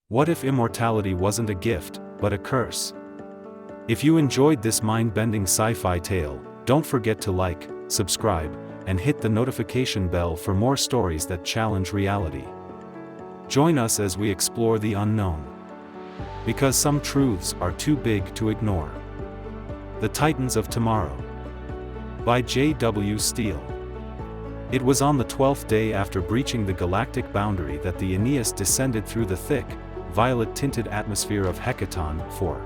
What if immortality wasn't a gift, but a curse? If you enjoyed this mind-bending sci-fi tale, don't forget to like, subscribe, and hit the notification bell for more stories that challenge reality. Join us as we explore the unknown. Because some truths are too big to ignore. The Titans of Tomorrow. By J.W. Steele. It was on the 12th day after breaching the galactic boundary that the Aeneas descended through the thick, violet-tinted atmosphere of Hecaton 4.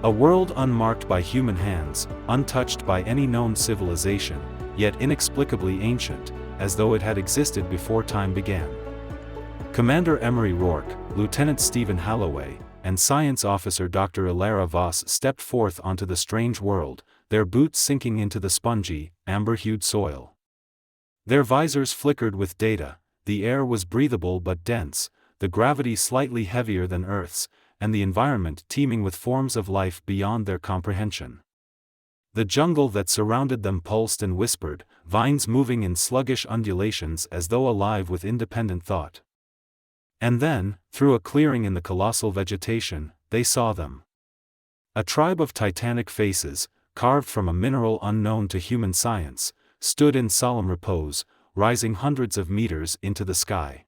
A world unmarked by human hands, untouched by any known civilization, yet inexplicably ancient, as though it had existed before time began. Commander Emery Rourke, Lieutenant Stephen Halloway, and Science Officer Dr. Officer Voss stepped forth onto the strange world, their boots sinking into the spongy, amber-hued soil. Their visors flickered with data, the air was breathable but dense, the gravity slightly heavier than Earth's, and the environment teeming with forms of life beyond their comprehension. The jungle that surrounded them pulsed and whispered, vines moving in sluggish undulations as though alive with independent thought. And then, through a clearing in the colossal vegetation, they saw them. A tribe of titanic faces, carved from a mineral unknown to human science, stood in solemn repose, rising hundreds of meters into the sky.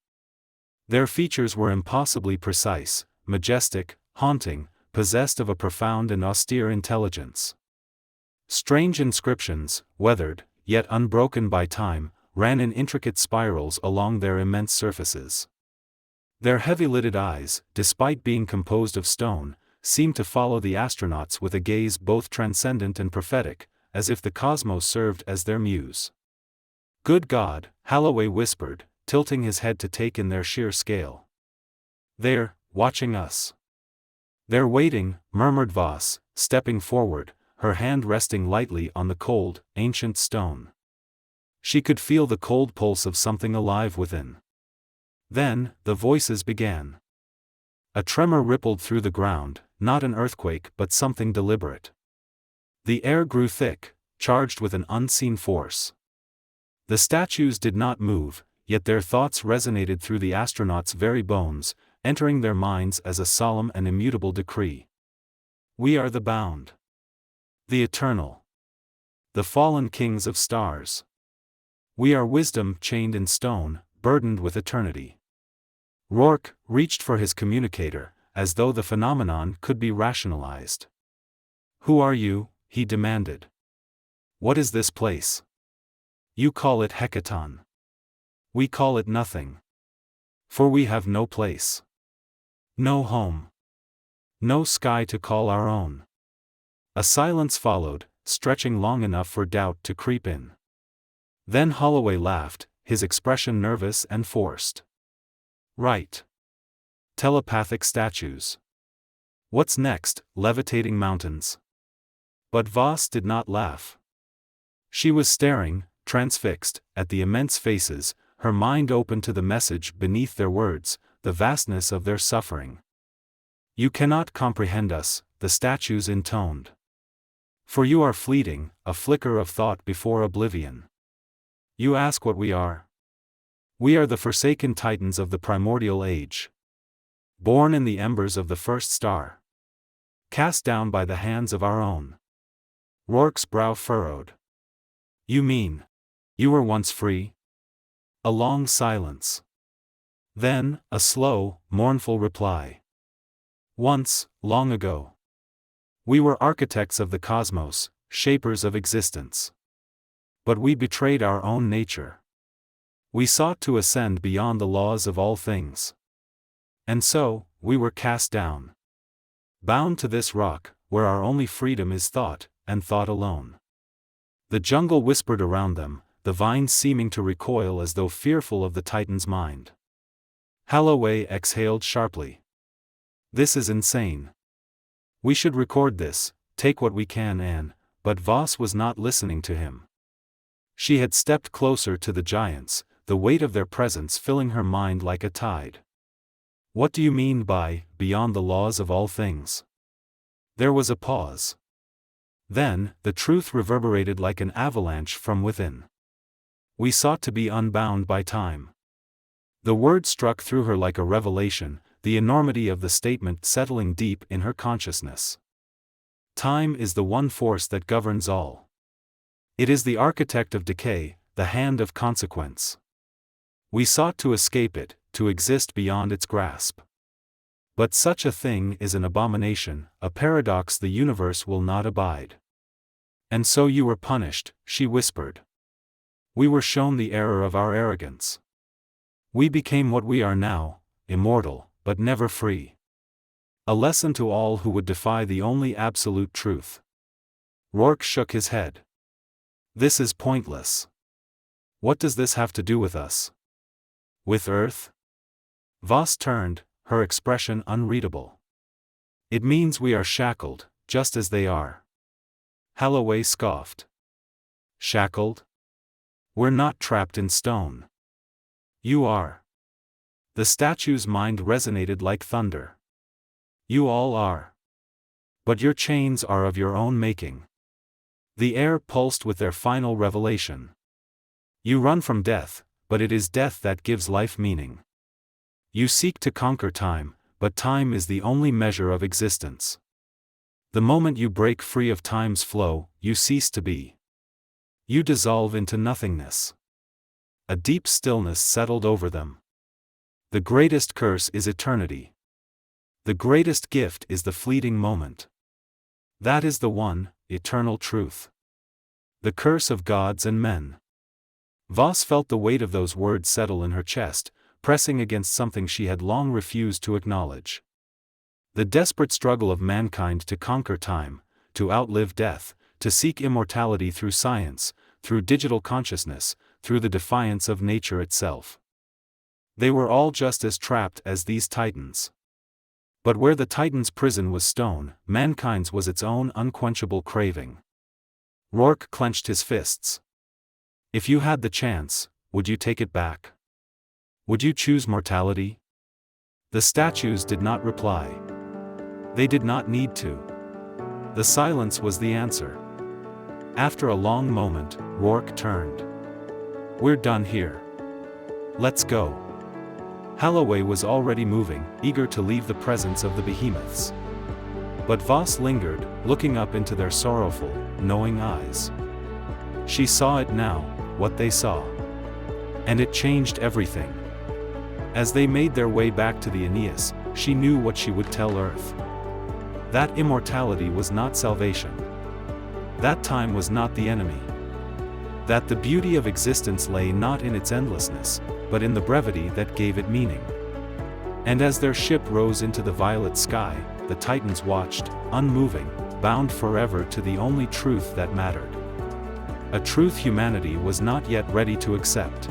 Their features were impossibly precise, majestic, haunting, possessed of a profound and austere intelligence. Strange inscriptions, weathered, yet unbroken by time, ran in intricate spirals along their immense surfaces. Their heavy-lidded eyes, despite being composed of stone, seemed to follow the astronauts with a gaze both transcendent and prophetic, as if the cosmos served as their muse. "Good God," Halloway whispered, tilting his head to take in their sheer scale. "They're watching us." "They're waiting," murmured Voss, stepping forward, her hand resting lightly on the cold, ancient stone. She could feel the cold pulse of something alive within. Then, the voices began. A tremor rippled through the ground, not an earthquake but something deliberate. The air grew thick, charged with an unseen force. The statues did not move, yet their thoughts resonated through the astronauts' very bones, entering their minds as a solemn and immutable decree. "We are the bound. The eternal. The fallen kings of stars. We are wisdom chained in stone, burdened with eternity." Rourke reached for his communicator, as though the phenomenon could be rationalized. "Who are you?" he demanded. "What is this place? You call it Hecaton. We call it nothing. For we have no place. No home. No sky to call our own." A silence followed, stretching long enough for doubt to creep in. Then Holloway laughed, his expression nervous and forced. "Right. Telepathic statues. What's next, levitating mountains?" But Voss did not laugh. She was staring, transfixed, at the immense faces, her mind open to the message beneath their words, the vastness of their suffering. "You cannot comprehend us," the statues intoned. "For you are fleeting, a flicker of thought before oblivion. You ask what we are? We are the forsaken titans of the primordial age. Born in the embers of the first star. Cast down by the hands of our own." Rourke's brow furrowed. "You mean, you were once free?" A long silence. Then, a slow, mournful reply. "Once, long ago. We were architects of the cosmos, shapers of existence. But we betrayed our own nature. We sought to ascend beyond the laws of all things. And so, we were cast down. Bound to this rock, where our only freedom is thought, and thought alone." The jungle whispered around them, the vines seeming to recoil as though fearful of the Titan's mind. Halloway exhaled sharply. "This is insane. We should record this, take what we can but Voss was not listening to him. She had stepped closer to the giants, the weight of their presence filling her mind like a tide. "What do you mean by, beyond the laws of all things?" There was a pause. Then, the truth reverberated like an avalanche from within. "We sought to be unbound by time." The word struck through her like a revelation, the enormity of the statement settling deep in her consciousness. Time is the one force that governs all. It is the architect of decay, the hand of consequence. We sought to escape it, to exist beyond its grasp. But such a thing is an abomination, a paradox the universe will not abide. And so you were punished, she whispered. We were shown the error of our arrogance. We became what we are now, immortal, but never free. A lesson to all who would defy the only absolute truth. Rourke shook his head. This is pointless. What does this have to do with us? With Earth? Voss turned, her expression unreadable. It means we are shackled, just as they are. Holloway scoffed. Shackled? We're not trapped in stone. You are. The statue's mind resonated like thunder. You all are. But your chains are of your own making. The air pulsed with their final revelation. You run from death, but it is death that gives life meaning. You seek to conquer time, but time is the only measure of existence. The moment you break free of time's flow, you cease to be. You dissolve into nothingness. A deep stillness settled over them. The greatest curse is eternity. The greatest gift is the fleeting moment. That is the one, eternal truth. The curse of gods and men. Voss felt the weight of those words settle in her chest, pressing against something she had long refused to acknowledge. The desperate struggle of mankind to conquer time, to outlive death, to seek immortality through science, through digital consciousness, through the defiance of nature itself. They were all just as trapped as these titans. But where the titan's prison was stone, mankind's was its own unquenchable craving. Rourke clenched his fists. If you had the chance, would you take it back? Would you choose mortality? The statues did not reply. They did not need to. The silence was the answer. After a long moment, Rourke turned. We're done here. Let's go. Holloway was already moving, eager to leave the presence of the behemoths. But Voss lingered, looking up into their sorrowful, knowing eyes. She saw it now, what they saw. And it changed everything. As they made their way back to the Aeneas, she knew what she would tell Earth. That immortality was not salvation. That time was not the enemy. That the beauty of existence lay not in its endlessness, but in the brevity that gave it meaning. And as their ship rose into the violet sky, the Titans watched, unmoving, bound forever to the only truth that mattered. A truth humanity was not yet ready to accept.